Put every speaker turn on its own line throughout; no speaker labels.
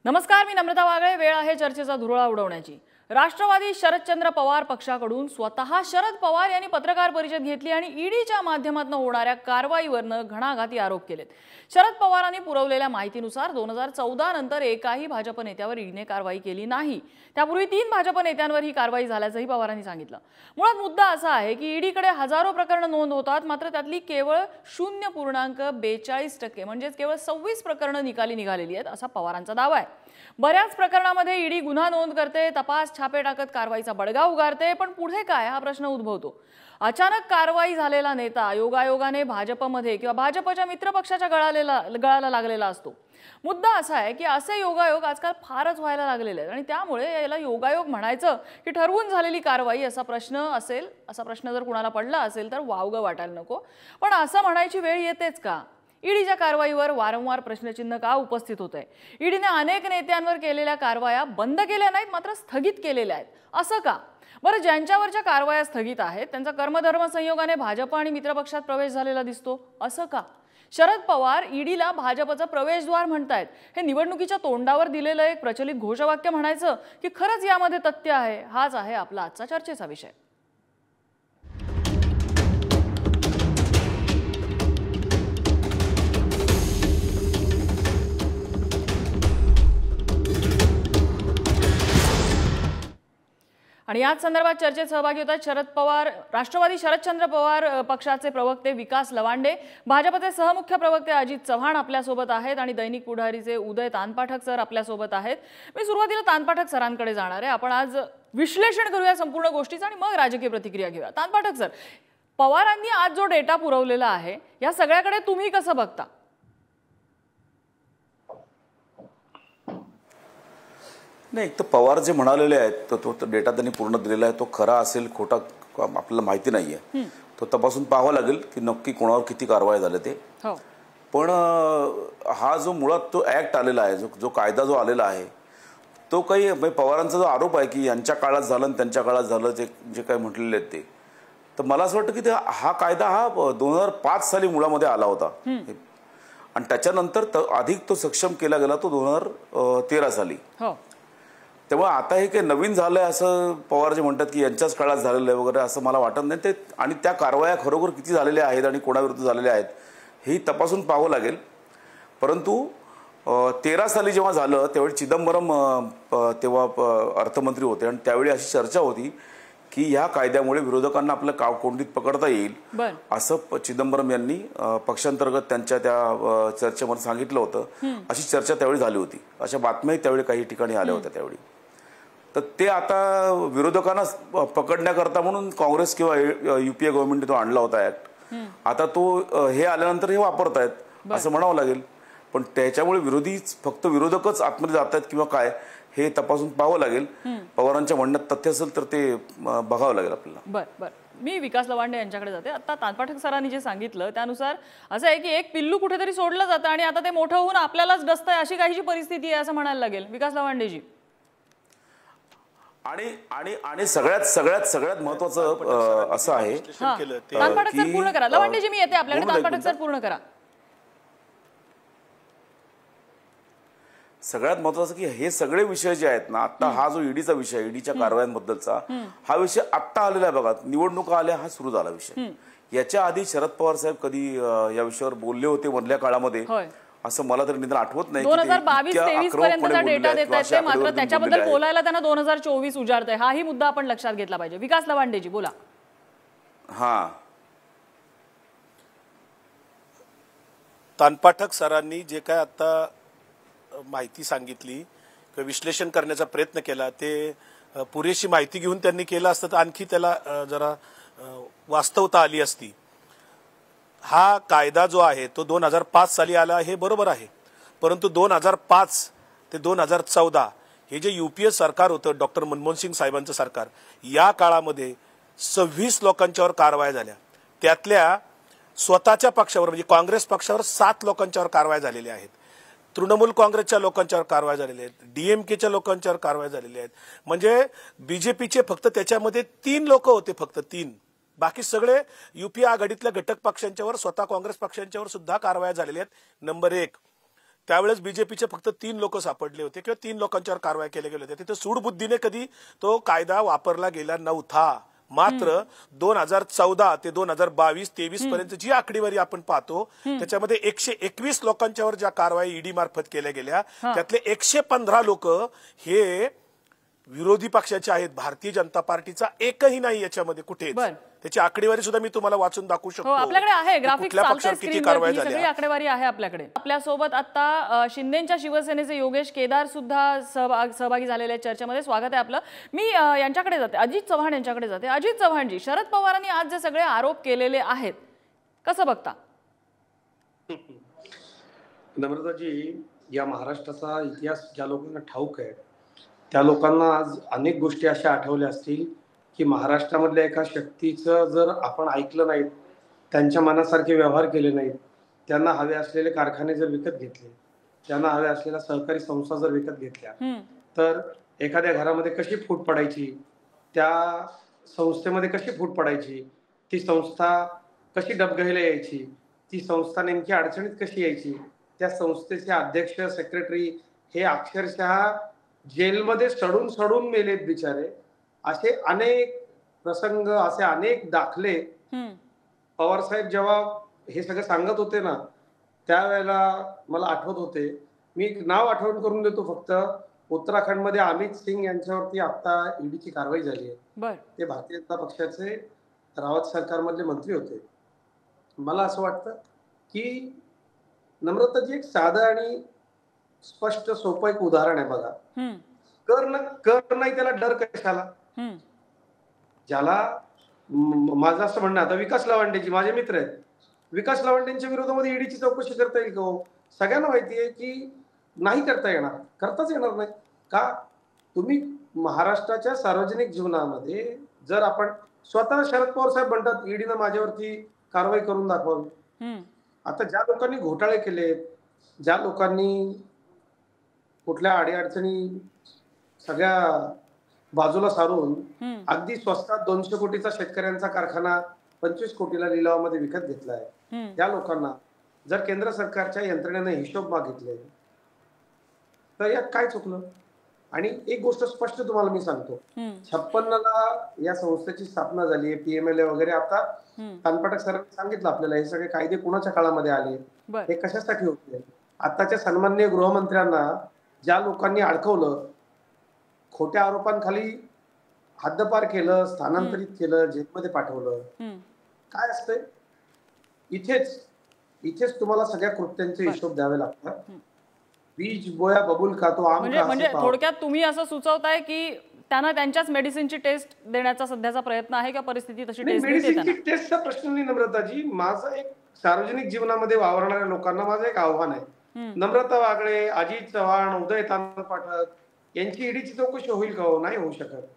नमस्कार, मी नम्रता वागळे। वेळ आहे चर्चेचा धुरळा उडवण्याची। राष्ट्रवादी शरदचंद्र पवार पक्षाकडून स्वतः शरद पवार यांनी पत्रकार परिषद घेतली आणि ईडीच्या माध्यमातून होणाऱ्या कारवाईवरनं घणाघाती आरोप केलेत। शरद पवारांनी पुरवलेल्या माहितीनुसार 2014 नंतर एकाही भाजप नेत्यावर ईडीने कारवाई केली नाही। त्यापूर्वी 3 भाजप नेत्यांवर ही कारवाई झाल्याचंही पवारांनी सांगितलं। मुळात मुद्दा असा आहे की ईडीकडे हजारो प्रकरणं नोंद होतात, मात्र त्यातली केवळ 0.42% म्हणजे केवळ 26 प्रकरणं निकाली निघालेली आहेत असा पवारांचा दावा आहे। बऱ्याच प्रकरणांमध्ये ईडी गुन्हा नोंद करते, तपास छापे टाकत कारवाईचा बडगा उगारते, पण पुढे काय हा प्रश्न उद्भवतो। अचानक कारवाई झालेला नेता योगायोगाने भाजपमध्ये किंवा भाजपच्या मित्रपक्षाच्या गळाला लागलेला असतो। मुद्दा असा आहे की असे योगायोग आजकाल फारच व्हायला लागलेले आहेत आणि त्यामुळे याला योगायोग म्हणायचं की ठरवून झालेली कारवाई असा प्रश्न जर कुणाला पडला असेल तर वावगं वाटायला नको। पण असं म्हणायची वेळ येतेच का? ईडीच्या कारवाईवर वारंवार प्रश्नचिन्ह का उपस्थित होत आहे? ईडीने अनेक नेत्यांवर केलेल्या कारवाया बंद केल्या नाहीत, मात्र स्थगित केलेल्या आहेत, असं का? बरं, ज्यांच्यावरच्या कारवाया स्थगित आहेत त्यांचा कर्मधर्म संयोगाने भाजप आणि मित्रपक्षात प्रवेश झालेला दिसतो, असं का? शरद पवार ईडीला भाजपचं प्रवेशद्वार म्हणतायत। हे निवडणुकीच्या तोंडावर दिलेलं एक प्रचलित घोषवाक्य म्हणायचं की खरंच यामध्ये तथ्य आहे? हाच आहे आपला आजचा चर्चेचा विषय। आणि याच संदर्भात चर्चेत सहभागी होतात शरद पवार, राष्ट्रवादी शरदचंद्र पवार पक्षाचे प्रवक्ते विकास लवांडे, भाजपचे सहमुख्य प्रवक्ते अजित चव्हाण आपल्यासोबत आहेत आणि दैनिक पुढारीचे उदय तानपाठक सर आपल्यासोबत आहेत। मी सुरुवातीला तानपाठक सरांकडे जाणार आहे। आपण आज विश्लेषण करूया संपूर्ण गोष्टीचं आणि मग राजकीय प्रतिक्रिया घेऊया। तानपाठक सर, पवारांनी आज जो डेटा पुरवलेला आहे या सगळ्याकडे तुम्ही कसं बघता?
नाही, तर पवार जे म्हणालेले आहेत तो डेटा त्यांनी पूर्ण दिलेला आहे, तो खरा असेल खोटा आपल्याला माहिती नाहीये। तो तपासून पाहावं लागेल की नक्की कोणावर किती कारवाई झाले ते। पण हा जो मुळात तो ऍक्ट आलेला आहे, जो कायदा जो आलेला आहे तो काही पवारांचा जो आरोप आहे की यांच्या काळात झालं आणि त्यांच्या काळात झालं, जे काही म्हटलेले आहेत ते, तर मला असं वाटतं की हा कायदा हा 2005 साली मुळामध्ये आला होता आणि त्याच्यानंतर अधिक तो सक्षम केला गेला तो 2013 साली। त्यामुळे आता हे काही नवीन झालंय असं पवार जे म्हणतात की यांच्याच काळात झालेलं आहे वगैरे, असं मला वाटत नाही। ते आणि त्या कारवाया खरोखर किती झालेल्या आहेत आणि कोणाविरुद्ध झालेल्या आहेत हे तपासून पाहावं लागेल। परंतु 13 साली जेव्हा झालं त्यावेळी चिदंबरम तेव्हा अर्थमंत्री होते आणि त्यावेळी अशी चर्चा होती की या कायद्यामुळे विरोधकांना आपल्या कोंडीत पकडता येईल असं चिदंबरम यांनी पक्षांतर्गत त्यांच्या त्या चर्चेमध्ये सांगितलं होतं। अशी चर्चा त्यावेळी झाली होती, अशा बातम्याही त्यावेळी काही ठिकाणी आल्या होत्या त्यावेळी। तर ते आता विरोधकांना पकडण्याकरता म्हणून काँग्रेस किंवा युपीए गव्हर्नमेंटने तो आणला होता ऍक्ट। आता तो हे आल्यानंतर हे वापरतायत असं म्हणावं लागेल। पण त्याच्यामुळे फक्त विरोधकच आतमध्ये जात आहेत किंवा काय हे तपासून पाहावं लागेल। पवारांच्या म्हणण्यात तथ्य असेल तर ते बघावं लागेल आपल्याला।
बर, मी विकास लवांडे यांच्याकडे जाते। आता तानपाठक सरांनी जे सांगितलं त्यानुसार असं आहे की एक पिल्लू कुठेतरी सोडलं जातं आणि आता ते मोठं होऊन आपल्यालाच डसतंय, अशी काहीची परिस्थिती आहे असं म्हणायला लागेल विकास लवांडेजी।
आणि सगळ्यात महत्वाचं असं आहे,
तानपाठक सर पूर्ण करा। लवांडेजी मी येते आपल्याकडे, तानपाठक सर पूर्ण करा।
सगळ्यात महत्वाचं की हे सगळे विषय जे आहेत ना, आता हा जो ईडीचा विषय, ईडीच्या कारवायांबद्दलचा हा विषय आत्ता आलेला आहे बघा, निवडणुका आल्या हा सुरू झाला विषय। याच्या आधी शरद पवार साहेब कधी या विषयावर बोलले होते मधल्या काळामध्ये असं मला तरी निदान आठवत नाही।
2022-23 पर्यंतचा डेटा देतात ते, मात्र त्याच्याबद्दल बोलायला त्यांना 2024 उजाडतंय, हाही मुद्दा आपण लक्षात घेतला पाहिजे। विकास लवांडेजी बोला।
तानपाठक सरांनी जे काय आता माहिती सांगितली, विश्लेषण करण्याचा प्रयत्न केला, ते पुरेशी माहिती घेऊन त्यांनी केलं असतं तर आणखी त्याला जरा वास्तवता आली असती। हा कायदा जो आहे तो 2005 साली आला हे बरोबर आहे, परंतु 2005 ते 2014 हे जे युपीए सरकार होतं, डॉक्टर मनमोहन सिंग साहेबांचं सरकार, या काळामध्ये 26 लोकांच्यावर कारवाया झाल्या। त्यातल्या स्वतःच्या पक्षावर म्हणजे काँग्रेस पक्षावर 7 लोकांच्यावर कारवाया झालेल्या आहेत, तृणमूल काँग्रेसच्या लोकांच्यावर कारवाया झालेल्या आहेत, डीएमकेच्या लोकांच्यावर कारवाया झालेल्या आहेत। म्हणजे बीजेपीचे फक्त त्याच्यामध्ये 3 लोक होते, फक्त 3, बाकी सगळे युपीए आघाडीतल्या घटक पक्षांच्यावर, स्वतः काँग्रेस पक्षांच्यावर सुद्धा कारवाया झालेल्या आहेत। नंबर 1, त्यावेळेस बीजेपीचे फक्त 3 लोक सापडले होते किंवा 3 लोकांच्यावर कारवाई केल्या गेल्या होत्या. तिथे सूडबुद्धीने कधी तो कायदा वापरला गेला नव्हता. मात्र 2014 ते 2022-23 पर्यंत जी आकडेवारी आपण पाहतो त्याच्यामध्ये 121 लोकांच्यावर ज्या कारवाई ईडी मार्फत केल्या गेल्या त्यातले 115 लोक हे विरोधी पक्षाचे आहेत. भारतीय जनता पार्टीचा एकही नाही याच्यामध्ये कुठेच. त्याची आकडेवारी सुद्धा मी तुम्हाला वाचून दाखवू शकतो.
आपल्याकडे आहे ग्राफिक्स चालते
स्क्रीनवर,
ही सगळी आकडेवारी आहे आपल्याकडे. आपल्यासोबत आता शिंदेच्या शिवसेनेचे योगेश केदार सुद्धा सहभागी झालेले आहेत चर्चेमध्ये. स्वागत आहे आपलं. मी यांच्याकडे जाते, अजित चव्हाण यांच्याकडे जाते. अजित चव्हाणजी, शरद पवारांनी आज जे सगळे आरोप केलेले आहेत कसं बघता?
नम्रताजी, या महाराष्ट्राचा इतिहास ज्या लोकांना ठाऊक आहे त्या लोकांना आज अनेक गोष्टी अशा आठवल्या असतील की महाराष्ट्रामधल्या एका शक्तीचं जर आपण ऐकलं नाही, त्यांच्या मनासारखे व्यवहार केले नाहीत, त्यांना हवे असलेले कारखाने जर विकत घेतले, त्यांना हव्या असलेल्या सहकारी संस्था जर विकत घेतल्या, तर एखाद्या घरामध्ये कशी फूट पडायची, त्या संस्थेमध्ये कशी फूट पडायची, ती संस्था कशी डबघाईला यायची, ती संस्था नेमकी अडचणीत कशी यायची, त्या संस्थेचे अध्यक्ष सेक्रेटरी हे अक्षरशः जेलमध्ये सडून सडून मेलेत बिचारे. असे अनेक प्रसंग, असे अनेक दाखले पवार साहेब जेव्हा हे सगळं सांगत होते ना त्यावेळेला मला आठवत होते. मी एक नाव आठवण करून देतो फक्त. उत्तराखंडमध्ये अमित सिंग यांच्यावरती आता ईडीची कारवाई झाली आहे. ते भारतीय जनता पक्षाचे रावत सरकारमधले मंत्री होते. मला असं वाटतं की नम्रताजी, एक साधं आणि स्पष्ट सोपं एक उदाहरण आहे बघा. कर नाही त्याला डर कशाला? ज्याला माझं असं म्हणणं, आता विकास लवांडेजी माझे मित्र आहेत, विकास लवांडेंच्या विरोधामध्ये ईडीची चौकशी करता येईल का हो? सगळ्यांना माहिती आहे की नाही करता येणार, करताच येणार नाही. का? तुम्ही महाराष्ट्राच्या सार्वजनिक जीवनामध्ये जर आपण स्वतः शरद पवार साहेब म्हणतात ईडीनं माझ्यावरती कारवाई करून दाखवावी. आता ज्या लोकांनी घोटाळे केले, ज्या लोकांनी कुठल्या अडीअडचणी सगळ्या बाजूला सारून अगदी स्वस्तात 200 कोटीचा शेतकऱ्यांचा कारखाना 25 कोटीला लिलावामध्ये विकत घेतलाय, त्या लोकांना जर केंद्र सरकारच्या यंत्रणेने हिशोब मागितले तर यात काय चुकलं? आणि एक गोष्ट स्पष्ट तुम्हाला मी सांगतो, 56ला या संस्थेची स्थापना झाली आहे, पीएमएलए वगैरे. आता तानपाटक सरांनी सांगितलं आपल्याला हे सगळे कायदे कुणाच्या काळामध्ये आले, हे कशासाठी होते. आताच्या सन्माननीय गृहमंत्र्यांना ज्या लोकांनी अडकवलं, खोट्या आरोपांखाली हद्दपार केलं, स्थानांतरित केलं, जेलमध्ये पाठवलं, काय असतंय? इथेच तुम्हाला सगळ्या कृत्यांचे हिशोब द्यावे लागतात. बीज बोया बबूल खातो
म्हणजे थोडक्यात तुम्ही असं सुचवताय की त्यांना त्यांच्याच मेडिसिनची टेस्ट देण्याचा सध्याचा प्रयत्न आहे का? परिस्थिती तशी
मेडिसिनची टेस्टचा प्रश्न नाही नम्रताजी. माझं एक सार्वजनिक जीवनामध्ये वावरणाऱ्या लोकांना माझं एक आव्हान आहे. नम्रता वागळे, अजित चव्हाण, उदय तानपाटक यांची ईडीची चौकशी होईल का हो? नाही होऊ शकत,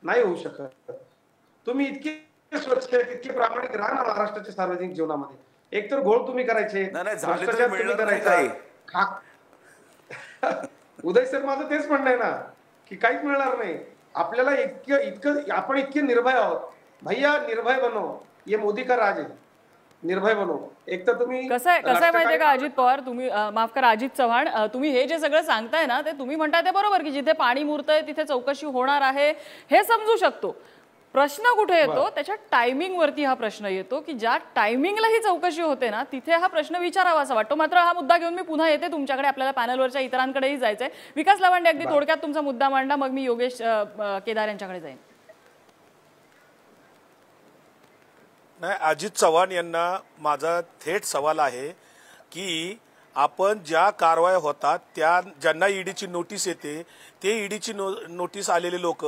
नाही होऊ शकत. तुम्ही इतके स्वच्छ, इतके प्रामाणिक राहा ना महाराष्ट्राच्या सार्वजनिक जीवनामध्ये. एकतर घोळ तुम्ही करायचे, भ्रष्टाचार तुम्ही करायचा. उदय सर, माझं तेच म्हणणं आहे ना की काहीच मिळणार नाही आपल्याला. इतकं आपण इतके निर्भय आहोत. भैया निर्भय बनो, ये मोदी का राज आहे. निर्भय बनो. एक तर तुम्ही
कसं आहे माहितीये का अजित पवार, तुम्ही माफ करा अजित चव्हाण, तुम्ही हे जे सगळं सांगताय ना ते तुम्ही म्हणताय ते बरोबर की जिथे पाणी मुरतंय तिथे चौकशी होणार आहे, हे समजू शकतो. प्रश्न कुठे येतो? त्याच्या टायमिंग वरती हा प्रश्न येतो की ज्या टायमिंगला ही चौकशी होते ना तिथे हा प्रश्न विचारावा असा वाटतो. मात्र हा मुद्दा घेऊन मी पुन्हा येते तुमच्याकडे, आपल्याला पॅनलवरच्या इतरांकडेही जायचंय. विकास लवांडे, अगदी थोडक्यात तुमचा मुद्दा मांडा, मग मी योगेश केदार यांच्याकडे जाईन.
नाही, अजित चव्हाण यांना माझा थेट सवाल आहे की आपण ज्या कारवाया होतात त्या ज्यांना ईडीची नोटीस येते ते ईडीची नोटीस आलेले लोक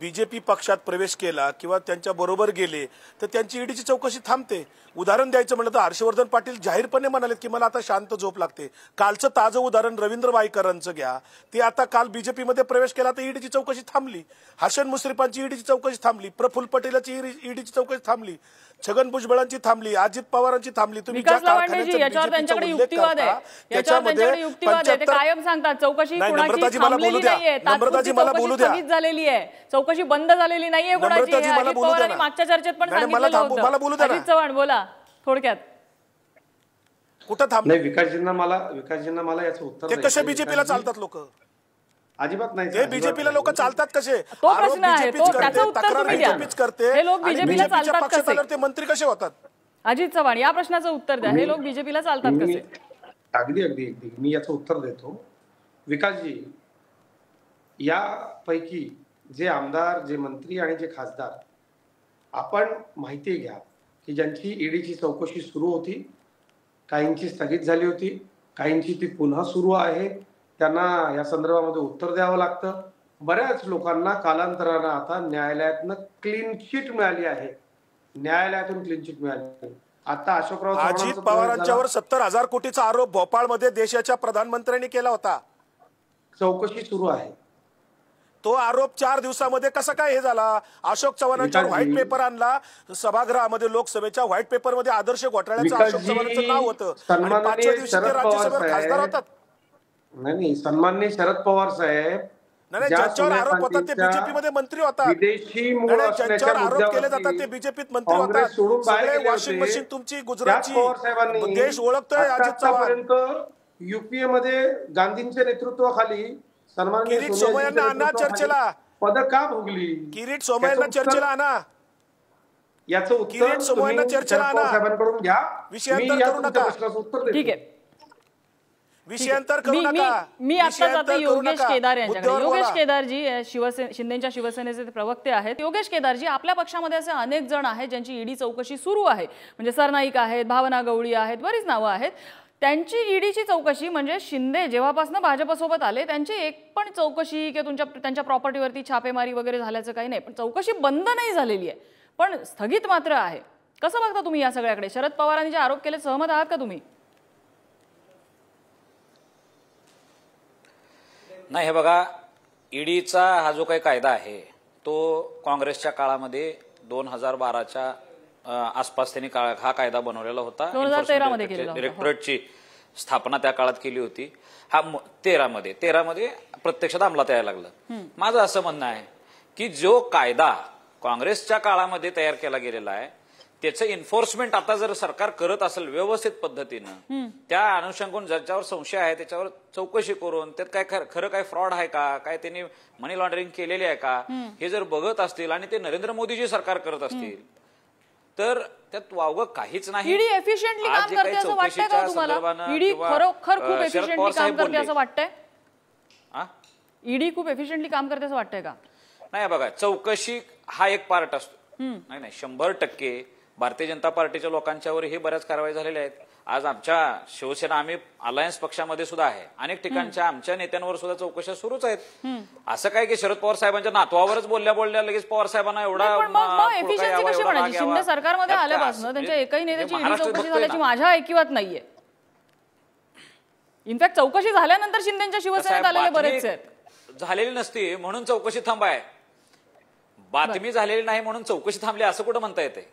बीजेपी पक्षात प्रवेश केला किंवा त्यांच्या बरोबर गेले तर त्यांची ईडीची चौकशी थांबते. उदाहरण द्यायचं म्हटलं तर हर्षवर्धन पाटील जाहीरपणे म्हणालेत की मला आता शांत झोप लागते. कालचं ताजं उदाहरण रवींद्र वाईकरांचं घ्या. ते आता काल बीजेपीमध्ये प्रवेश केला तर ईडीची चौकशी थांबली. हसन मुश्रीफांची ईडीची चौकशी थांबली. प्रफुल्ल पटेलाची ईडीची चौकशी थांबली. छगन भुजबळांची थांबली. अजित पवारांची थांबली. तुम्ही
याच्यावर त्यांच्याकडे युक्तिवाद आहे, ते कायम सांगतात चौकशी कोणाची थांबलेली नाहीये, तात्पुरती चौकशी स्थगित झालेली आहे, चौकशी बंद झालेली नाहीये कोणाची. अजित पवारांनी मागच्या चर्चेत पण सांगितलेलं होतं. अजित चव्हाण बोला थोडक्यात.
कुठं थांबले?
नाही, विकासजींना मला याचं उत्तर
ते कसे बीजेपीला चालतात लोक?
अजिबात नाही.
ते बीजेपीला लोक चालतात कसे?
तो प्रश्न आहे, तो त्याचं उत्तर
तक्रार
तुम्ही द्या.
बीजेपीच करते.
हे लोक
आणि
बीजेपीला
बीजेपीच्या
चालतात
पक्षात
कसे?
आल्यावर ते मंत्री कसे होतात?
अजित चव्हाण, या प्रश्नाचं उत्तर द्या. हे लोक बीजेपीला चालतात कसे?
अगदी अगदी अगदी मी याचं उत्तर देतो. विकासजी, यापैकी जे आमदार, जे मंत्री आणि जे खासदार, आपण माहिती घ्या की ज्यांची ईडीची चौकशी सुरू होती, काहींची स्थगित झाली होती, काहींची ती पुन्हा सुरू आहे, त्यांना या संदर्भामध्ये उत्तर द्यावं लागतं. बऱ्याच लोकांना कालांतरानं आता न्यायालयातनं क्लीन चिट मिळाली आहे. न्यायालयातून क्लीन चिट मिळाली. आता अशोकराव
अजित पवारांच्यावर 70,000 कोटीचा आरोप भोपाळमध्ये देशाच्या प्रधानमंत्र्यांनी केला होता.
चौकशी सुरू आहे.
तो आरोप 4 दिवसामध्ये कसा काय हे झाला? अशोक चव्हाणांच्या व्हाईट पेपर आणला सभागृहामध्ये, लोकसभेच्या व्हाईट पेपर मध्ये आदर्श घोटाळ्याचं अशोक चव्हाणांचं नाव होतं आणि 5व्या दिवशी ते राज्यसभेवर खासदार होतात.
नाही, सन्माननीय शरद पवार साहेब,
नाही, ज्यांच्यावर आरोप होतात ते बीजेपी मध्ये मंत्री होतात.
विदेशी मूळ
ज्यांच्यावर आरोप केले जातात ते बीजेपीत मंत्री होतात. सगळे वॉशिंग मशीन तुमची गुजरातची देश ओळखतोय अजित चव्हाण.
युपीए मध्ये गांधींच्या नेतृत्वाखाली सन्माननीय
किरीट सोमय्यांना आणा चर्चेला.
पद का भोगली?
किरीट सोमय्यांना चर्चेला आणा.
याचं उत्तर
किरीट सोमय्यांना चर्चेला आणा.
साहेबांकडून घ्या.
विषयांतर करू नका.
ठीक आहे,
विषयांतर करू नका.
मी आता जाते योगेश केदार यांच्याकडे. योगेश केदारजी शिंदेच्या शिवसेनेचे प्रवक्ते आहेत. योगेश केदारजी, आपल्या पक्षामध्ये असे अनेक जण आहेत ज्यांची ईडी चौकशी सुरू आहे. म्हणजे सरनाईक आहेत, भावना गवळी आहेत, बरीच नावं आहेत. त्यांची ईडीची चौकशी म्हणजे शिंदे जेव्हापासून भाजपसोबत आले त्यांची एक पण चौकशी किंवा त्यांच्या प्रॉपर्टीवरती छापेमारी वगैरे झाल्याचं काही नाही. पण चौकशी बंद नाही झालेली आहे, पण स्थगित मात्र आहे. कसं बघता तुम्ही या सगळ्याकडे? शरद पवारांनी जे आरोप केले सहमत आहात का तुम्ही?
नाही, हे बघा, ईडीचा हा जो काही कायदा आहे तो काँग्रेसच्या काळामध्ये 2012च्या आसपास त्यांनी हा कायदा बनवलेला होता.
2013 मध्ये केलेला होता.
डायरेक्टरेटची स्थापना त्या काळात केली होती. हा 13मध्ये प्रत्यक्षात अंमलात यायला लागलं. माझं असं म्हणणं आहे की जो कायदा काँग्रेसच्या काळामध्ये तयार केला गेलेला आहे त्याचं एन्फोर्समेंट आता जर सरकार करत असेल व्यवस्थित पद्धतीनं, त्या अनुषंगाने ज्याच्यावर संशय आहे त्याच्यावर चौकशी करून त्यात काय खरं काय फ्रॉड आहे का, काय त्यांनी मनी लॉन्ड्रिंग केलेली आहे का, हे जर बघत असतील आणि ते नरेंद्र मोदीजी सरकार करत असतील तर त्यात वावगं काहीच नाही.
ईडी एफिशियंटली काम करते असं वाटतंय का तुम्हाला? ईडी खरोखर खूप एफिशियंटली काम करते असं वाटतंय? ईडी खूप एफिशियंटली काम करते असं वाटतंय का?
नाही, बघा, चौकशी हा एक पार्ट असतो. नाही, 100% भारतीय जनता पार्टीच्या लोकांच्यावर हे बऱ्याच कारवाई झालेल्या आहेत. आज आमच्या शिवसेना, आम्ही अलायन्स पक्षामध्ये सुद्धा आहे, अनेक ठिकाणच्या आमच्या नेत्यांवर सुद्धा चौकशा सुरूच आहेत. असं काय की शरद पवार साहेबांच्या नातवावरच बोलल्या लगेच पवार साहेबांना एवढा
एफिशियन्सी कशी म्हणायची? शिंदे सरकारमध्ये आल्यापासून त्यांच्या एकही नेत्याची ईडी चौकशी झाल्याची माझ्या ऐकिवात नाहीये. इनफॅक्ट चौकशी झाल्यानंतर शिंदेच्या शिवसेनेत आलेले बरेच आहेत.
झालेली नसती म्हणून चौकशी थांबाय, बातमी झालेली नाही म्हणून चौकशी थांबली असं कुठं म्हणता येते?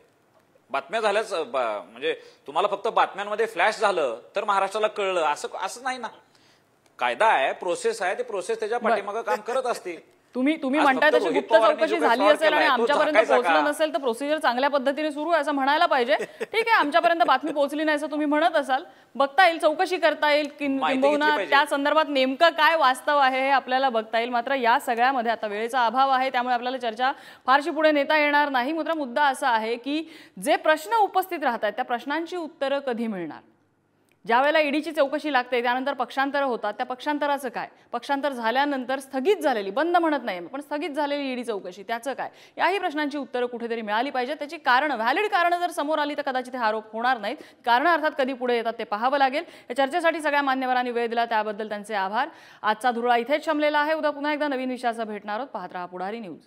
बातम्या झाल्याच म्हणजे तुम्हाला फक्त बातम्यांमध्ये फ्लॅश झालं तर महाराष्ट्राला कळलं असं नाही ना. कायदा आहे, प्रोसेस आहे, ते प्रोसेस त्याच्या पाठीमागं काम करत असते.
तुम्ही म्हणताय तशी गुप्त चौकशी झाली असेल आणि आमच्यापर्यंत पोहोचलं नसेल तर प्रोसिजर चांगल्या पद्धतीने सुरू आहे असं म्हणायला पाहिजे. ठीक आहे, आमच्यापर्यंत बातमी पोहोचली नाही असं तुम्ही म्हणत असाल, बघता येईल, चौकशी करता येईल, किंबहुना त्या संदर्भात नेमकं काय वास्तव आहे हे आपल्याला बघता येईल. मात्र या सगळ्यामध्ये आता वेळेचा अभाव आहे, त्यामुळे आपल्याला चर्चा फारशी पुढे नेता येणार नाही. मात्र मुद्दा असा आहे की जे प्रश्न उपस्थित राहतात त्या प्रश्नांची उत्तरं कधी मिळणार? ज्या वेळेला ईडीची चौकशी लागते त्यानंतर पक्षांतर होतात, त्या पक्षांतराचं काय? पक्षांतर झाल्यानंतर स्थगित झालेली, बंद म्हणत नाही पण स्थगित झालेली ईडी चौकशी त्याचं काय? याही प्रश्नांची उत्तरं कुठेतरी मिळाली पाहिजे. त्याची कारणं, व्हॅलिड कारणं जर समोर आली तर कदाचित हे आरोप होणार नाहीत. कारणं अर्थात कधी पुढे येतात ते पाहावं लागेल. या चर्चेसाठी सगळ्या मान्यवरांनी वेळ दिला त्याबद्दल त्यांचे आभार. आजचा धुरळा इथेच शमलेला आहे. उद्या पुन्हा एकदा नवीन विषयासह भेटणार आहोत. पाहत रहा पुढारी न्यूज.